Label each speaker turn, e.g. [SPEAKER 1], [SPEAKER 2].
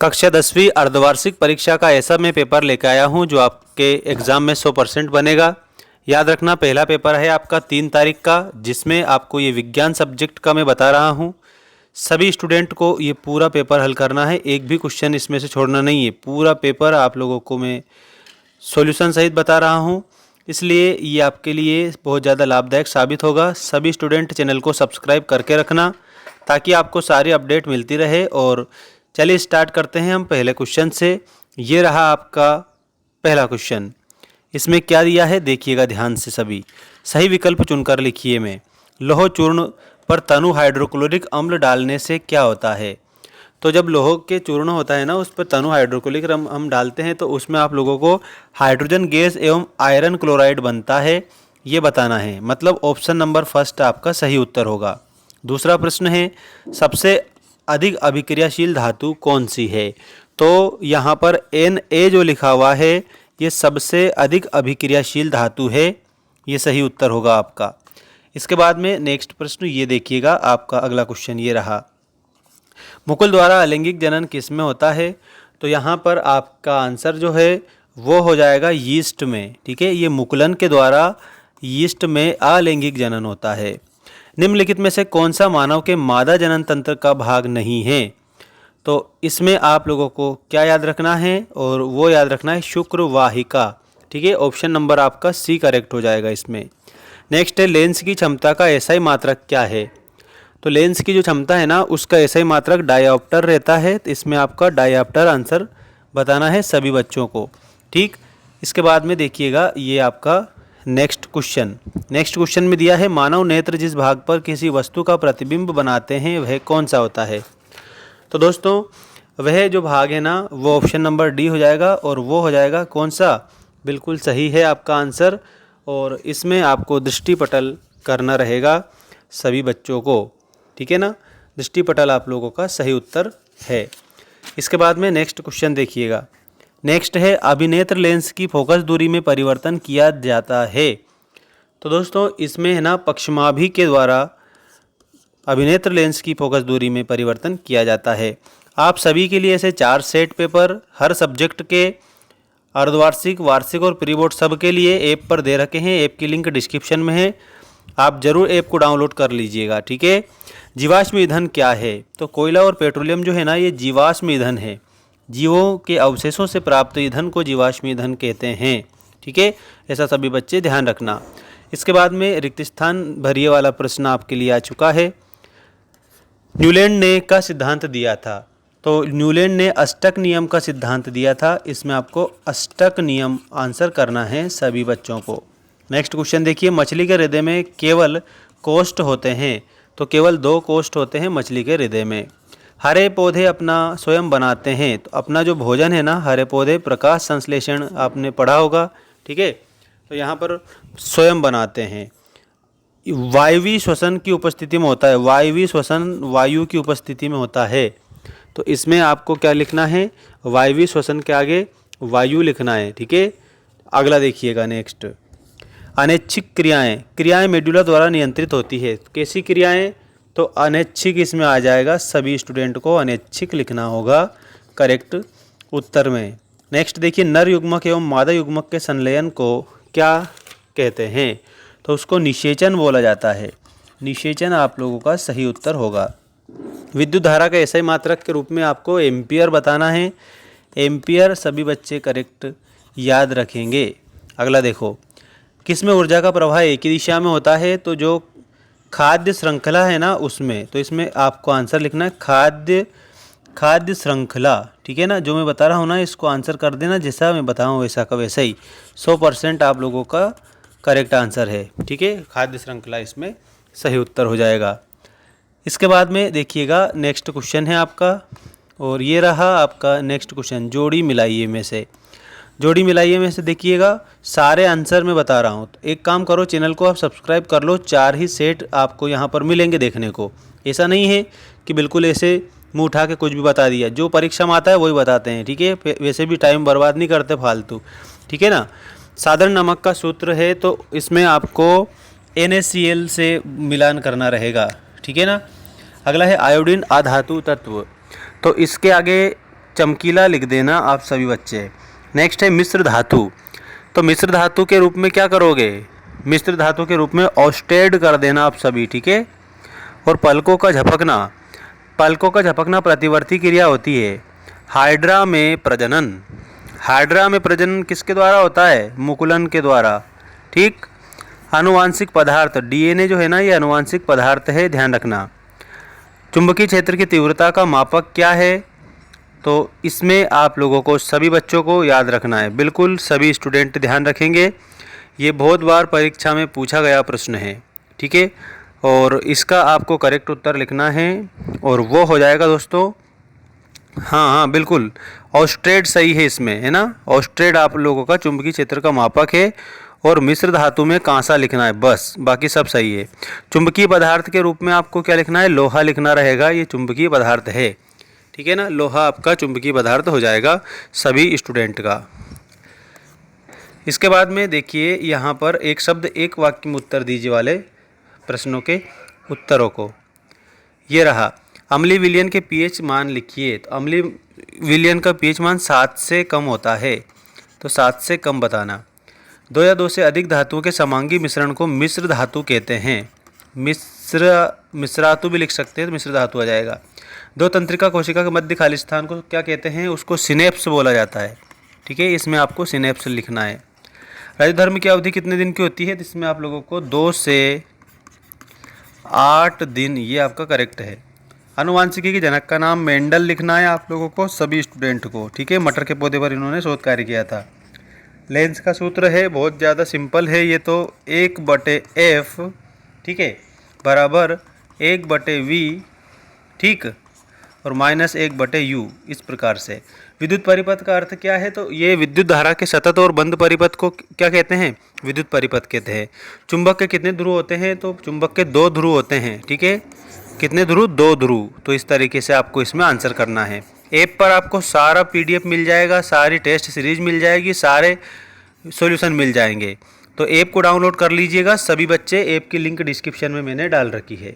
[SPEAKER 1] कक्षा 10वीं अर्धवार्षिक परीक्षा का ऐसा मैं पेपर लेकर आया हूं जो आपके एग्ज़ाम में 100% बनेगा। याद रखना, पहला पेपर है आपका 3 तारीख का, जिसमें आपको ये विज्ञान सब्जेक्ट का मैं बता रहा हूं। सभी स्टूडेंट को ये पूरा पेपर हल करना है, एक भी क्वेश्चन इसमें से छोड़ना नहीं है। पूरा पेपर आप लोगों को मैं सॉल्यूशन सहित बता रहा हूं, इसलिए ये आपके लिए बहुत ज़्यादा लाभदायक साबित होगा। सभी स्टूडेंट चैनल को सब्सक्राइब करके रखना ताकि आपको सारी अपडेट मिलती रहे। और चलिए स्टार्ट करते हैं हम पहले क्वेश्चन से। ये रहा आपका पहला क्वेश्चन। इसमें क्या दिया है देखिएगा ध्यान से सभी। सही विकल्प चुनकर लिखिए में। लौह चूर्ण पर तनु हाइड्रोक्लोरिक अम्ल डालने से क्या होता है? तो जब लौह के चूर्ण होता है ना, उस पर तनु हाइड्रोक्लोरिक हम डालते हैं तो उसमें आप लोगों को हाइड्रोजन गैस एवं आयरन क्लोराइड बनता है, ये बताना है। मतलब ऑप्शन नंबर फर्स्ट आपका सही उत्तर होगा। दूसरा प्रश्न है, सबसे अधिक अभिक्रियाशील धातु कौन सी है? तो यहाँ पर Na जो लिखा हुआ है ये सबसे अधिक अभिक्रियाशील धातु है, ये सही उत्तर होगा आपका। इसके बाद में नेक्स्ट प्रश्न ये देखिएगा, आपका अगला क्वेश्चन ये रहा। मुकुल द्वारा अलैंगिक जनन किस में होता है? तो यहाँ पर आपका आंसर जो है वो हो जाएगा यीस्ट में। ठीक है, ये मुकुलन के द्वारा यीस्ट में अलैंगिक जनन होता है। निम्नलिखित में से कौन सा मानव के मादा जनन तंत्र का भाग नहीं है? तो इसमें आप लोगों को क्या याद रखना है, और वो याद रखना है शुक्रवाहिका। ठीक है, ऑप्शन नंबर आपका सी करेक्ट हो जाएगा इसमें। नेक्स्ट है, लेंस की क्षमता का एसआई मात्रक क्या है? तो लेंस की जो क्षमता है ना, उसका एसआई मात्रक डायोप्टर रहता है। तो इसमें आपका डायोप्टर आंसर बताना है सभी बच्चों को। ठीक, इसके बाद में देखिएगा ये आपका नेक्स्ट क्वेश्चन में दिया है, मानव नेत्र जिस भाग पर किसी वस्तु का प्रतिबिंब बनाते हैं वह कौन सा होता है? तो दोस्तों वह जो भाग है ना, वो ऑप्शन नंबर डी हो जाएगा, और वो हो जाएगा कौन सा? बिल्कुल सही है आपका आंसर। और इसमें आपको दृष्टिपटल करना रहेगा सभी बच्चों को। ठीक है ना, दृष्टिपटल आप लोगों का सही उत्तर है। इसके बाद में नेक्स्ट क्वेश्चन देखिएगा। नेक्स्ट है, अभिनेत्र लेंस की फोकस दूरी में परिवर्तन किया जाता है। तो दोस्तों इसमें है ना, पक्षमाभि के द्वारा अभिनेत्र लेंस की फोकस दूरी में परिवर्तन किया जाता है। आप सभी के लिए ऐसे 4 सेट पेपर हर सब्जेक्ट के अर्धवार्षिक, वार्षिक और प्री बोर्ड सब के लिए ऐप पर दे रखे हैं। ऐप की लिंक डिस्क्रिप्शन में है, आप जरूर ऐप को डाउनलोड कर लीजिएगा। ठीक है, जीवाश्म ईंधन क्या है? तो कोयला और पेट्रोलियम जो है ना, ये जीवाश्म ईंधन है। जीवों के अवशेषों से प्राप्त ईंधन को जीवाश्म ईंधन कहते हैं। ठीक है, ऐसा सभी बच्चे ध्यान रखना। इसके बाद में रिक्त स्थान भरिए वाला प्रश्न आपके लिए आ चुका है। न्यूलैंड ने का सिद्धांत दिया था? तो न्यूलैंड ने अष्टक नियम का सिद्धांत दिया था। इसमें आपको अष्टक नियम आंसर करना है सभी बच्चों को। नेक्स्ट क्वेश्चन देखिए, मछली के हृदय में केवल कोष्ठ होते हैं? तो केवल 2 कोष्ठ होते हैं मछली के हृदय में। हरे पौधे अपना स्वयं बनाते हैं? तो अपना जो भोजन है ना, हरे पौधे प्रकाश संश्लेषण आपने पढ़ा होगा। ठीक है, तो यहाँ पर स्वयं बनाते हैं। वायवीय श्वसन की उपस्थिति में होता है। वायवीय श्वसन वायु की उपस्थिति में होता है। तो इसमें आपको क्या लिखना है? वायवीय श्वसन के आगे वायु लिखना है। ठीक है, अगला देखिएगा नेक्स्ट। अनैच्छिक क्रियाएं मेडुला द्वारा नियंत्रित होती है। कैसी क्रियाएं? तो अनैच्छिक इसमें आ जाएगा। सभी स्टूडेंट को अनैच्छिक लिखना होगा करेक्ट उत्तर में। नेक्स्ट देखिए, नर युग्मक एवं मादा युग्मक के संलयन को क्या कहते हैं? तो उसको निषेचन बोला जाता है। निषेचन आप लोगों का सही उत्तर होगा। विद्युत धारा का एसआई मात्रक के रूप में आपको एम्पियर बताना है। एम्पियर सभी बच्चे करेक्ट याद रखेंगे। अगला देखो, किसमें ऊर्जा का प्रवाह एक ही दिशा में होता है? तो जो खाद्य श्रृंखला है ना उसमें। तो इसमें आपको आंसर लिखना है खाद्य श्रृंखला। ठीक है ना, जो मैं बता रहा हूँ ना, इसको आंसर कर देना जैसा मैं बताऊँ वैसा का वैसा ही। 100% आप लोगों का करेक्ट आंसर है। ठीक है, खाद्य श्रृंखला इसमें सही उत्तर हो जाएगा। इसके बाद में देखिएगा नेक्स्ट क्वेश्चन है आपका, और ये रहा आपका नेक्स्ट क्वेश्चन। जोड़ी मिलाइए में से देखिएगा, सारे आंसर मैं बता रहा हूँ। तो एक काम करो, चैनल को आप सब्सक्राइब कर लो। 4 ही सेट आपको यहाँ पर मिलेंगे देखने को। ऐसा नहीं है कि बिल्कुल ऐसे मुँह उठा के कुछ भी बता दिया। जो परीक्षा में आता है वही बताते हैं। ठीक है, वैसे भी टाइम बर्बाद नहीं करते फालतू। ठीक है ना, साधारण नमक का सूत्र है, तो इसमें आपको NaCl से मिलान करना रहेगा। ठीक है ना। अगला है आयोडीन अधातु तत्व। तो इसके आगे चमकीला लिख देना आप सभी बच्चे। नेक्स्ट है मिश्र धातु। तो मिश्र धातु के रूप में क्या करोगे, मिश्र धातु के रूप में ऑस्टेड कर देना आप सभी, ठीक है। और पलकों का झपकना, पलकों का झपकना प्रतिवर्ती क्रिया होती है। हाइड्रा में प्रजनन, हाइड्रा में प्रजनन किसके द्वारा होता है, मुकुलन के द्वारा, ठीक। आनुवांशिक पदार्थ, डीएनए जो है ना, ये आनुवांशिक पदार्थ है, ध्यान रखना। चुंबकीय क्षेत्र की तीव्रता का मापक क्या है, तो इसमें आप लोगों को सभी बच्चों को याद रखना है, बिल्कुल सभी स्टूडेंट ध्यान रखेंगे। ये बहुत बार परीक्षा में पूछा गया प्रश्न है, ठीक है। और इसका आपको करेक्ट उत्तर लिखना है और वो हो जाएगा दोस्तों, हाँ बिल्कुल, ऑस्ट्रेड सही है इसमें, है ना। ऑस्ट्रेड आप लोगों का चुंबकीय क्षेत्र का मापक है और मिश्र धातु में कांसा लिखना है, बस बाकी सब सही है। चुंबकीय पदार्थ के रूप में आपको क्या लिखना है, लोहा लिखना रहेगा, ये चुंबकीय पदार्थ है, ठीक है ना। लोहा आपका चुंबकीय पदार्थ हो जाएगा सभी स्टूडेंट का। इसके बाद में देखिए यहाँ पर एक शब्द एक वाक्य में उत्तर दीजिए वाले प्रश्नों के उत्तरों को। ये रहा, अम्लीय विलयन के पीएच मान लिखिए। तो अम्लीय विलयन का पीएच मान 7 से कम होता है, तो 7 से कम बताना। 2 या 2 से अधिक धातुओं के समांगी मिश्रण को मिश्र धातु कहते हैं। मिश्रातु भी लिख सकते हैं, तो मिश्र धातु आ जाएगा। 2 तंत्रिका कोशिका के मध्य खाली स्थान को क्या कहते हैं, उसको सिनेप्स बोला जाता है, ठीक है। इसमें आपको सिनेप्स लिखना है। राजधर्म की अवधि कितने दिन की होती है, तो इसमें आप लोगों को 2 से 8 दिन, ये आपका करेक्ट है। आनुवांशिकी के जनक का नाम मेंडल लिखना है आप लोगों को सभी स्टूडेंट को, ठीक है। मटर के पौधे पर इन्होंने शोध कार्य किया था। लेंस का सूत्र है, बहुत ज़्यादा सिंपल है ये तो, 1/F, ठीक है, बराबर 1/V, ठीक, और -1/U, इस प्रकार से। विद्युत परिपथ का अर्थ क्या है, तो ये विद्युत धारा के सतत और बंद परिपथ को क्या कहते हैं, विद्युत परिपथ कहते हैं। चुंबक के कितने ध्रुव होते हैं, तो चुंबक के 2 ध्रुव होते हैं, ठीक है। कितने ध्रुव, 2 ध्रुव। तो इस तरीके से आपको इसमें आंसर करना है। ऐप पर आपको सारा PDF मिल जाएगा, सारी टेस्ट सीरीज मिल जाएगी, सारे सॉल्यूशन मिल जाएंगे। तो ऐप को डाउनलोड कर लीजिएगा सभी बच्चे, ऐप की लिंक डिस्क्रिप्शन में मैंने डाल रखी है।